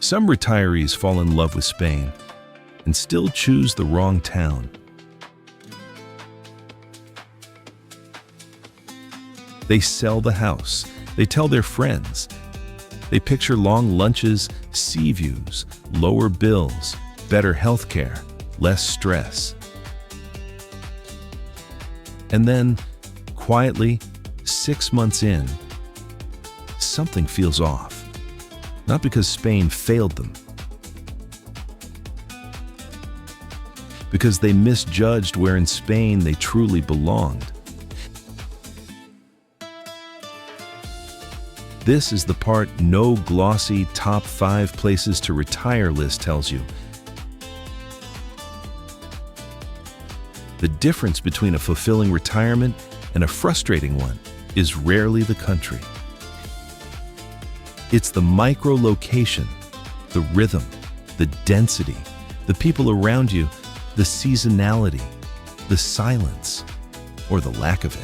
Some retirees fall in love with Spain and still choose the wrong town. They sell the house. They tell their friends. They picture long lunches, sea views, lower bills, better health care, less stress. And then, quietly, 6 months in, something feels off. Not because Spain failed them, because they misjudged where in Spain they truly belonged. This is the part no glossy top 5 places to retire list tells you. The difference between a fulfilling retirement and a frustrating one is rarely the country. It's the micro-location, the rhythm, the density, the people around you, the seasonality, the silence, or the lack of it.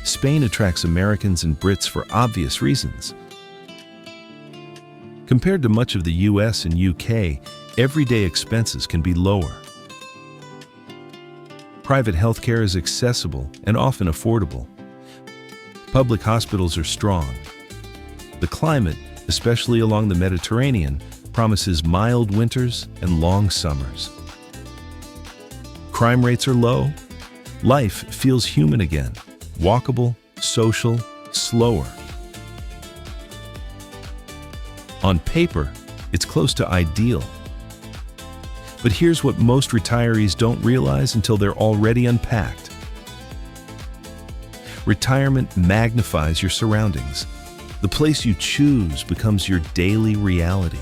Spain attracts Americans and Brits for obvious reasons. Compared to much of the US and UK, everyday expenses can be lower. Private healthcare is accessible and often affordable. Public hospitals are strong. The climate, especially along the Mediterranean, promises mild winters and long summers. Crime rates are low. Life feels human again, walkable, social, slower. On paper, it's close to ideal. But here's what most retirees don't realize until they're already unpacked. Retirement magnifies your surroundings. The place you choose becomes your daily reality.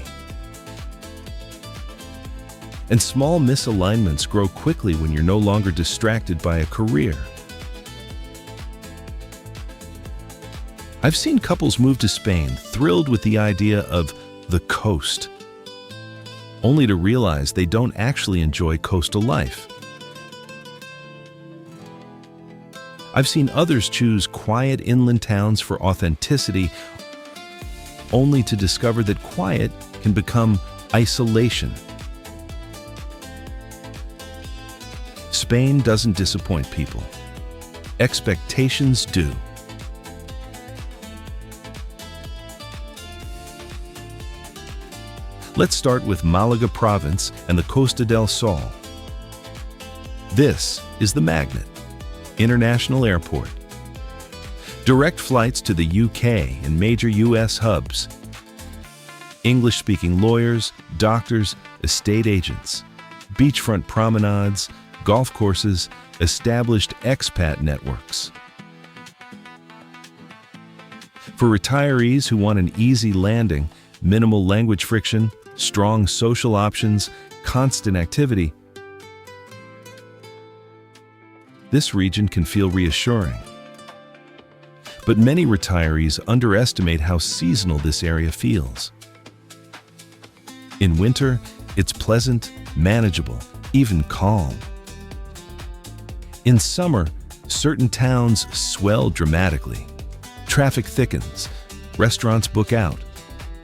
And small misalignments grow quickly when you're no longer distracted by a career. I've seen couples move to Spain thrilled with the idea of the coast, only to realize they don't actually enjoy coastal life. I've seen others choose quiet inland towns for authenticity, only to discover that quiet can become isolation. Spain doesn't disappoint people. Expectations do. Let's start with Malaga province and the Costa del Sol. This is the Magnet International Airport. Direct flights to the UK and major US hubs. English-speaking lawyers, doctors, estate agents, beachfront promenades, golf courses, established expat networks. For retirees who want an easy landing, minimal language friction, strong social options, constant activity, this region can feel reassuring. But many retirees underestimate how seasonal this area feels. In winter, it's pleasant, manageable, even calm. In summer, certain towns swell dramatically. Traffic thickens, restaurants book out,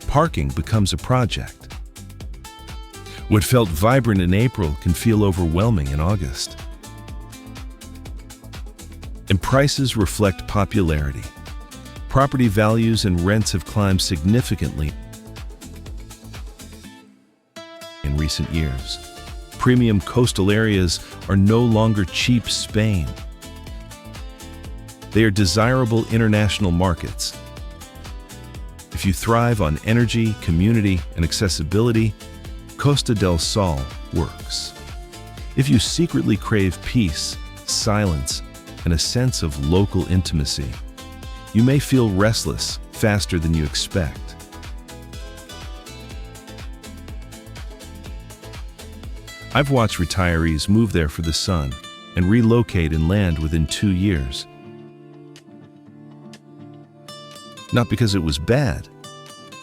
parking becomes a project. What felt vibrant in April can feel overwhelming in August. And prices reflect popularity. Property values and rents have climbed significantly in recent years. Premium coastal areas are no longer cheap Spain. They are desirable international markets. If you thrive on energy, community, and accessibility, Costa del Sol works. If you secretly crave peace, silence, and a sense of local intimacy, you may feel restless faster than you expect. I've watched retirees move there for the sun and relocate and land within 2 years. Not because it was bad,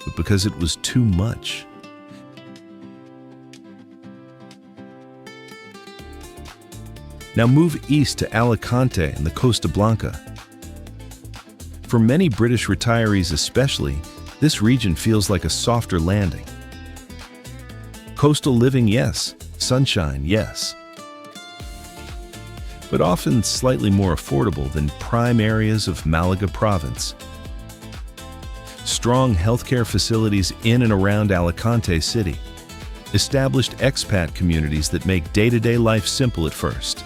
but because it was too much. Now move east to Alicante and the Costa Blanca. For many British retirees especially, This region feels like a softer landing. Coastal living, yes. Sunshine, yes. But often slightly more affordable than prime areas of Malaga province. Strong healthcare facilities in and around Alicante city. Established expat communities that make day-to-day life simple at first.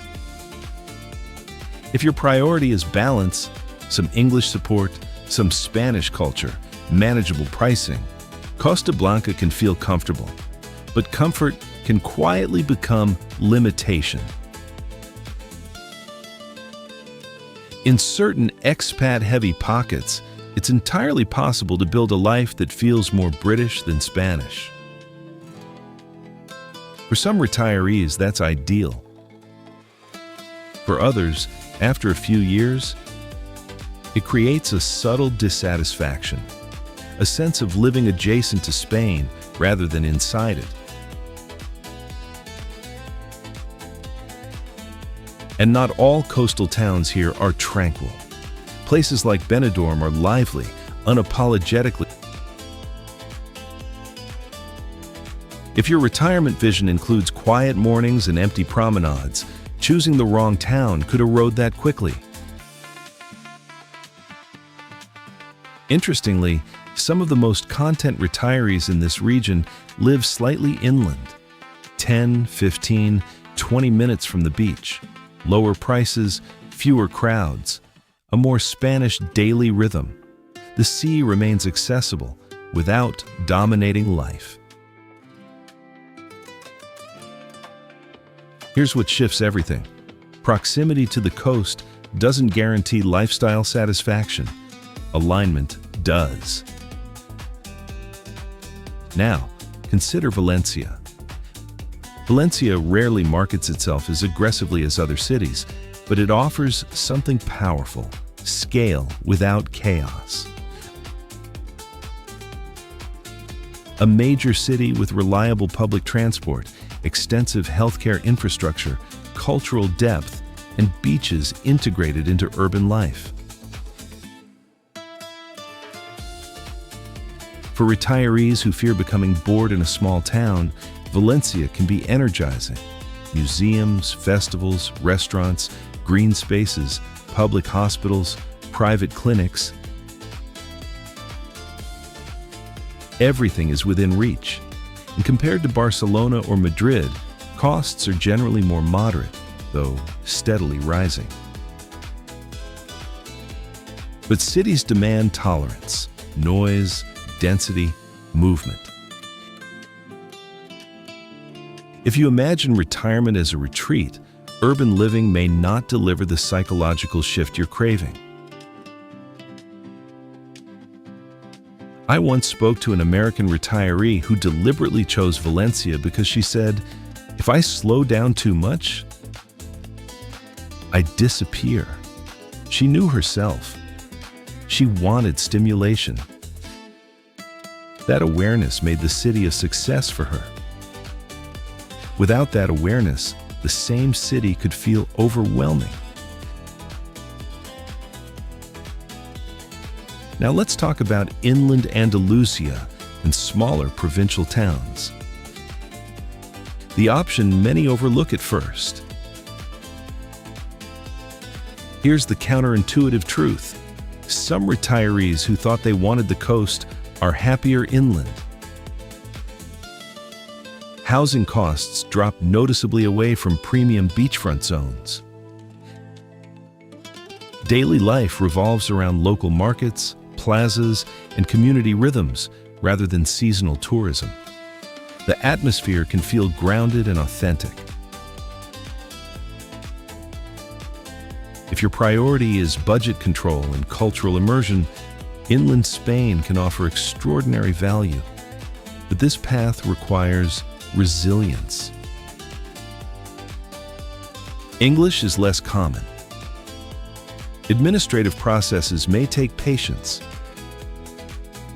If your priority is balance, some English support, some Spanish culture, manageable pricing, Costa Blanca can feel comfortable, but comfort can quietly become limitation. In certain expat-heavy pockets, it's entirely possible to build a life that feels more British than Spanish. For some retirees, that's ideal. For others, after a few years, it creates a subtle dissatisfaction, a sense of living adjacent to Spain rather than inside it. And not all coastal towns here are tranquil. Places like Benidorm are lively, unapologetically. If your retirement vision includes quiet mornings and empty promenades, choosing the wrong town could erode that quickly. Interestingly, some of the most content retirees in this region live slightly inland, 10, 15, 20 minutes from the beach. Lower prices, fewer crowds, a more Spanish daily rhythm. The sea remains accessible without dominating life. Here's what shifts everything. Proximity to the coast doesn't guarantee lifestyle satisfaction. Alignment does. Now, consider Valencia. Valencia rarely markets itself as aggressively as other cities, but it offers something powerful: scale without chaos. A major city with reliable public transport, extensive healthcare infrastructure, cultural depth, and beaches integrated into urban life. For retirees who fear becoming bored in a small town, Valencia can be energizing. Museums, festivals, restaurants, green spaces, public hospitals, private clinics. Everything is within reach. And compared to Barcelona or Madrid, costs are generally more moderate, though steadily rising. But cities demand tolerance, noise, density, movement. If you imagine retirement as a retreat, urban living may not deliver the psychological shift you're craving. I once spoke to an American retiree who deliberately chose Valencia because she said, "If I slow down too much, I disappear." She knew herself. She wanted stimulation. That awareness made the city a success for her. Without that awareness, the same city could feel overwhelming. Now let's talk about inland Andalusia and smaller provincial towns. The option many overlook at first. Here's the counterintuitive truth. Some retirees who thought they wanted the coast are happier inland. Housing costs drop noticeably away from premium beachfront zones. Daily life revolves around local markets, plazas, and community rhythms rather than seasonal tourism. The atmosphere can feel grounded and authentic. If your priority is budget control and cultural immersion, inland Spain can offer extraordinary value. But this path requires resilience. English is less common. Administrative processes may take patience.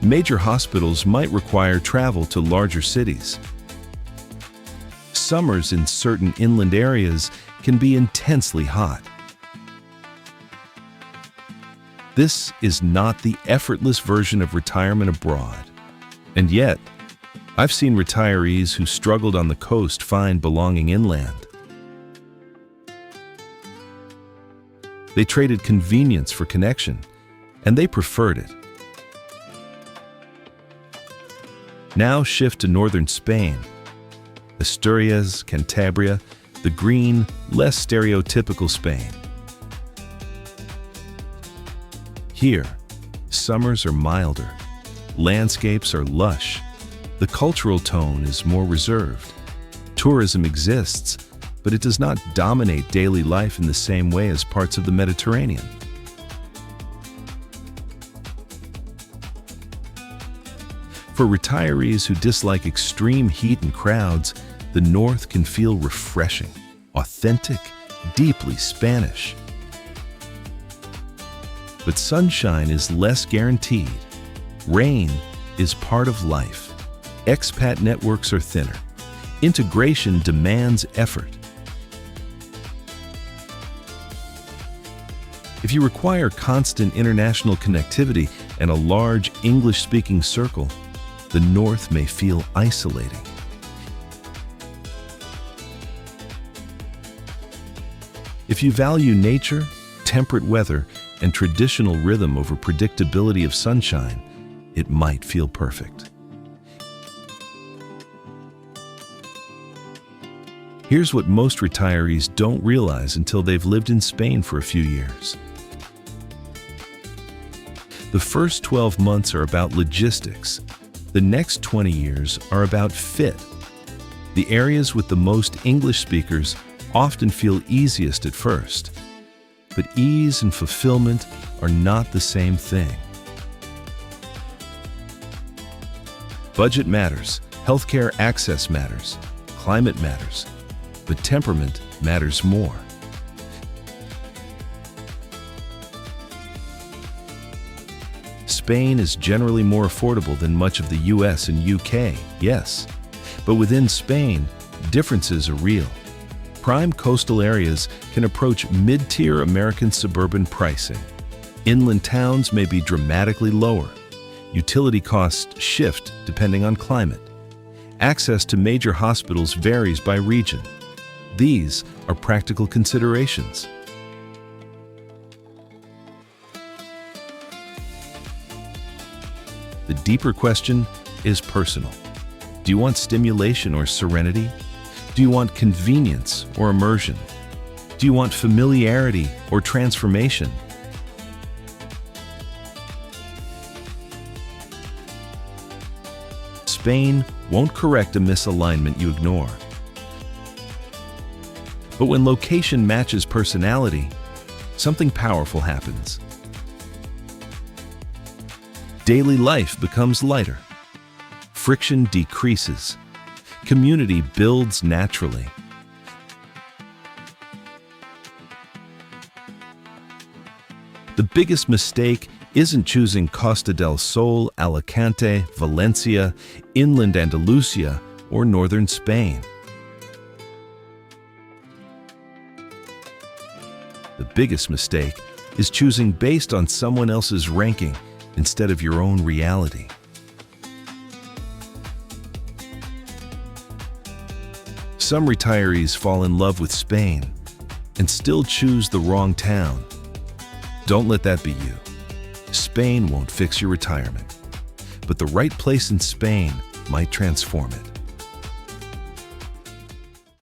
Major hospitals might require travel to larger cities. Summers in certain inland areas can be intensely hot. This is not the effortless version of retirement abroad. And yet, I've seen retirees who struggled on the coast find belonging inland. They traded convenience for connection, and they preferred it. Now shift to northern Spain, Asturias, Cantabria, the green, less stereotypical Spain. Here, summers are milder, landscapes are lush, the cultural tone is more reserved. Tourism exists, but it does not dominate daily life in the same way as parts of the Mediterranean. For retirees who dislike extreme heat and crowds, the north can feel refreshing, authentic, deeply Spanish. But sunshine is less guaranteed. Rain is part of life. Expat networks are thinner. Integration demands effort. If you require constant international connectivity and a large English-speaking circle, the north may feel isolating. If you value nature, temperate weather, and traditional rhythm over predictability of sunshine, it might feel perfect. Here's what most retirees don't realize until they've lived in Spain for a few years. The first 12 months are about logistics. The next 20 years are about fit. The areas with the most English speakers often feel easiest at first, but ease and fulfillment are not the same thing. Budget matters, healthcare access matters, climate matters, but temperament matters more. Spain is generally more affordable than much of the US and UK, yes, but within Spain, differences are real. Prime coastal areas can approach mid-tier American suburban pricing. Inland towns may be dramatically lower. Utility costs shift depending on climate. Access to major hospitals varies by region. These are practical considerations. The deeper question is personal. Do you want stimulation or serenity? Do you want convenience or immersion? Do you want familiarity or transformation? Spain won't correct a misalignment you ignore. But when location matches personality, something powerful happens. Daily life becomes lighter. Friction decreases. Community builds naturally. The biggest mistake isn't choosing Costa del Sol, Alicante, Valencia, inland Andalusia, or northern Spain. The biggest mistake is choosing based on someone else's ranking instead of your own reality. Some retirees fall in love with Spain and still choose the wrong town. Don't let that be you. Spain won't fix your retirement, but the right place in Spain might transform it.